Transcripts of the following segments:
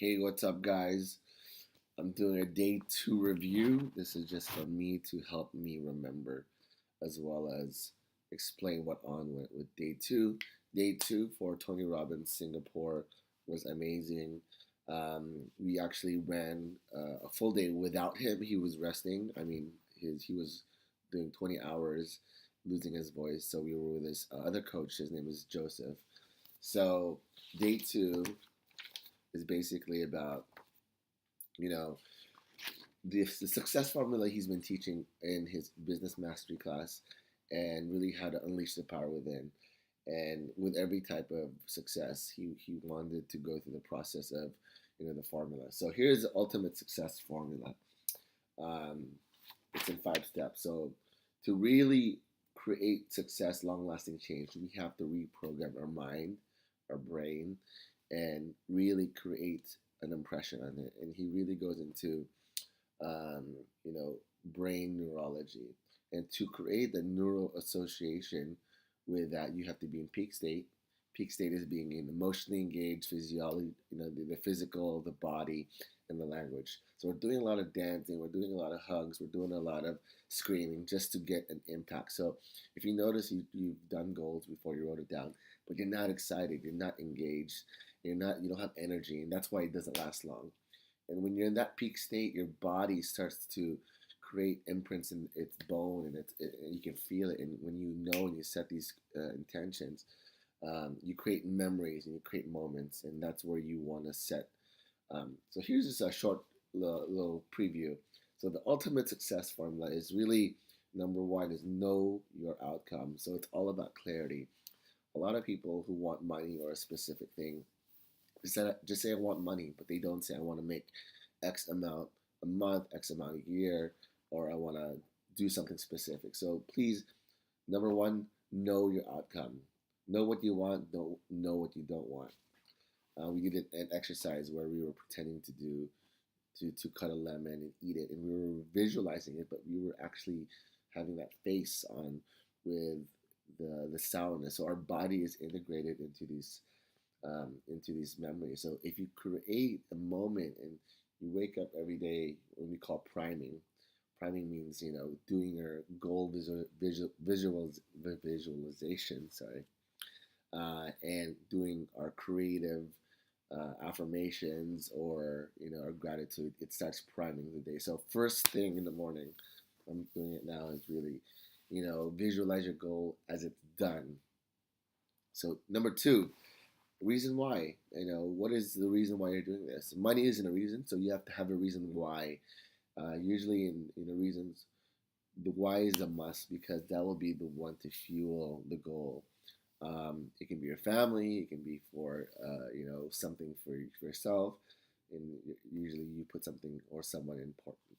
Hey, what's up, guys? I'm doing a day two review. This is just for me to help me remember as well as explain what on went with day two. Day two for Tony Robbins Singapore was amazing. We actually ran a full day without him. He was resting. I mean, he was doing 20 hours, losing his voice. So we were with his other coach. His name is Joseph. So day two is basically about you know the success formula he's been teaching in his business mastery class, and really how to unleash the power within. And with every type of success, he wanted to go through the process of the formula. So here's the ultimate success formula. um, it's in 5 steps. So to really create success, long lasting change, we have to reprogram our mind, our brain, and really create an impression on it. And he really goes into um, you know, brain neurology. And to create the neural association with that, you have to be in peak state. Peak state is being in emotionally engaged physiology, the physical, the body, and the language. So we're doing a lot of dancing, we're doing a lot of hugs, we're doing a lot of screaming just to get an impact. So if you notice, you've done goals before you wrote it down, but you're not excited, you're not engaged, you don't have energy, and that's why it doesn't last long. And when you're in that peak state, your body starts to create imprints in its bone, and you can feel it. And when you know and you set these intentions, you create memories and you create moments, and that's where you want to set. So here's just a short little preview. So the ultimate success formula is really number one is know your outcome. So it's all about clarity. A lot of people who want money or a specific thing just say I want money, but they don't say I want to make X amount a month, X amount a year, or I want to do something specific. So please, number one, know your outcome. Know what you want. Don't know what you don't want. We did an exercise where we were pretending to cut a lemon and eat it, and we were visualizing it, but we were actually having that face on with the sourness. So our body is integrated into these memories. So if you create a moment and you wake up every day, what we call priming. Priming means doing your goal visualization. Sorry, and doing our creative affirmations or our gratitude. It starts priming the day. So first thing in the morning, I'm doing it now, is really visualize your goal as it's done. So number two, reason why. What is the reason why you're doing this? Money isn't a reason, so you have to have a reason why. Usually in reasons, the why is a must, because that will be the one to fuel the goal. It can be your family, it can be for something for yourself, and usually you put something or someone important.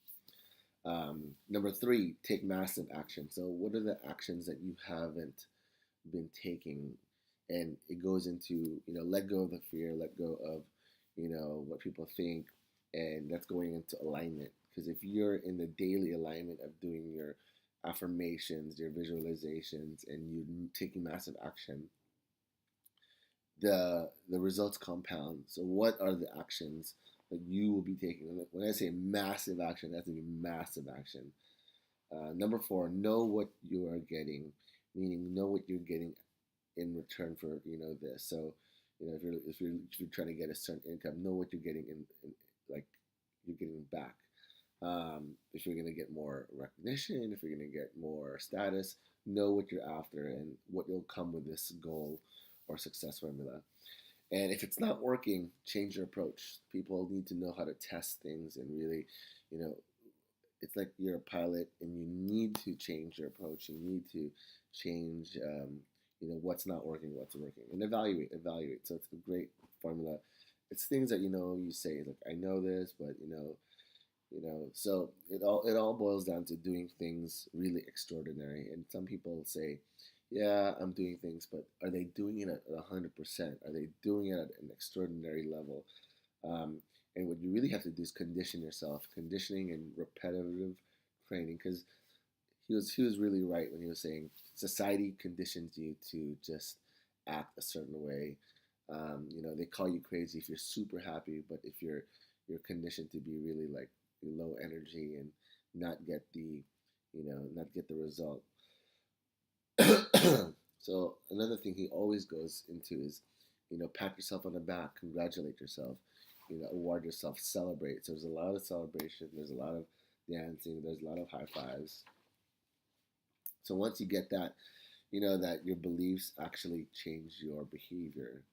Number three, take massive action. So what are the actions that you haven't been taking? And it goes into let go of the fear, let go of what people think, and that's going into alignment. Because if you're in the daily alignment of doing your affirmations, your visualizations, and you're taking massive action, the results compound. So what are the actions that you will be taking? When I say massive action, that's to be massive action. Number four, know what you are getting, meaning know what you're getting in return for this. So if you're trying to get a certain income, know what you're getting in like you're getting back. If you're gonna get more recognition, if you're gonna get more status, know what you're after and what will come with this goal or success formula. And if it's not working, change your approach. People need to know how to test things and really, you know, it's like you're a pilot and you need to change your approach. You need to change, what's not working, what's working, and evaluate. So it's a great formula. It's things that you say like I know this, but So it all boils down to doing things really extraordinary. And some people say, yeah, I'm doing things, but are they doing it at 100%? Are they doing it at an extraordinary level? Um, and what you really have to do is condition yourself, conditioning and repetitive training. Because he was really right when he was saying society conditions you to just act a certain way. They call you crazy if you're super happy, but if you're conditioned to be really like low energy and not get the, not get the result. So another thing he always goes into is, pat yourself on the back, congratulate yourself, award yourself, celebrate. So there's a lot of celebration, there's a lot of dancing, there's a lot of high fives. So once you get that, that your beliefs actually change your behavior.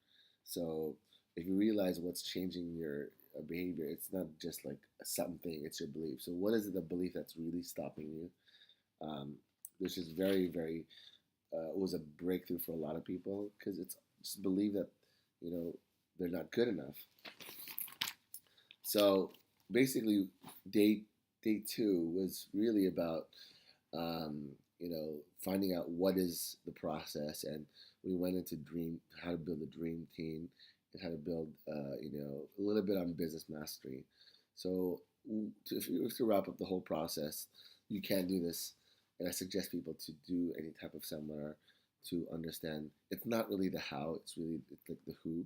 So if you realize what's changing your behavior, it's not just like something, it's your belief. So what is it, the belief that's really stopping you? Which is very, very, was a breakthrough for a lot of people because it's just believe that, you know, they're not good enough. So basically, day day two was really about finding out what is the process, and we went into dream how to build a dream team and how to build a little bit on business mastery. So if you were to wrap up the whole process, you can't do this, and I suggest people to do any type of seminar to understand. It's not really the how; it's like the who.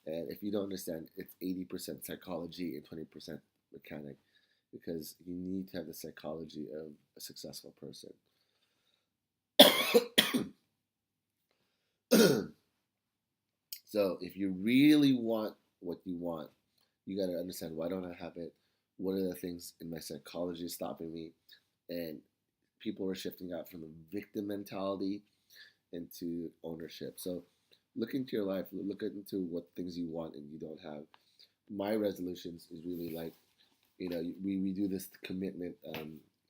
And if you don't understand, it's 80% psychology and 20% mechanic, because you need to have the psychology of a successful person. So if you really want what you want, you got to understand, why don't I have it? What are the things in my psychology stopping me? And people are shifting out from the victim mentality into ownership. So look into your life, look into what things you want and you don't have. My resolutions is really like, we do this commitment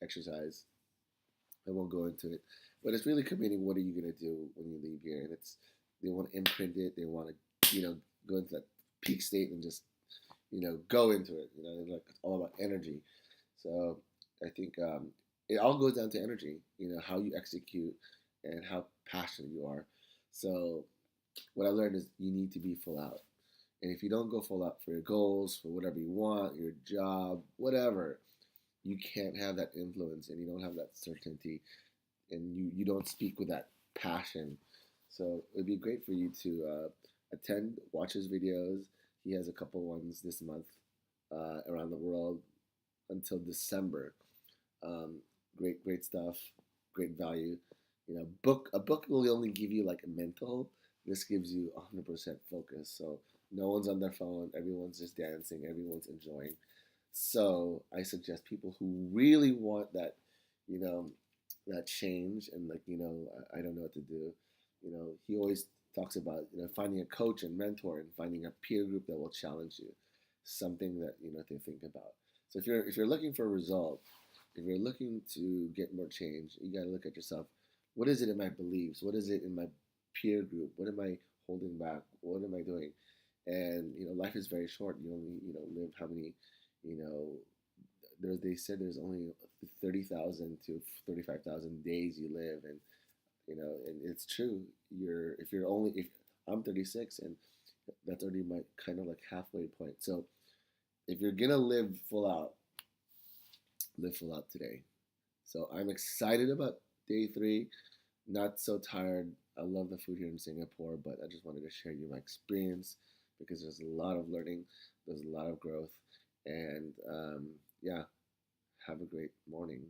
exercise. I won't go into it, but it's really committing. What are you gonna do when you leave here? And it's, they want to imprint it. They want to, go into that peak state and just, go into it. Like it's all about energy. So I think it all goes down to energy. How you execute and how passionate you are. So what I learned is you need to be full out. And if you don't go full out for your goals, for whatever you want, your job, whatever, you can't have that influence and you don't have that certainty and you don't speak with that passion. So it'd be great for you to attend, watch his videos. He has a couple ones this month around the world until December. Great, great stuff. Great value. A book will only give you like a mental. This gives you 100% focus. So no one's on their phone. Everyone's just dancing. Everyone's enjoying. So I suggest people who really want that, you know, that change and like, I don't know what to do. He always talks about, finding a coach and mentor and finding a peer group that will challenge you. Something that, to think about. So if you're looking for a result, if you're looking to get more change, you got to look at yourself. What is it in my beliefs? What is it in my peer group? What am I holding back? What am I doing? And life is very short. You only live how many, you know, they said there's only 30,000 to 35,000 days you live, and and it's true. If I'm 36, and that's already my kind of like halfway point. So if you're gonna live full out today. So I'm excited about day three. Not so tired. I love the food here in Singapore, but I just wanted to share you my experience because there's a lot of learning, there's a lot of growth, and yeah, have a great morning.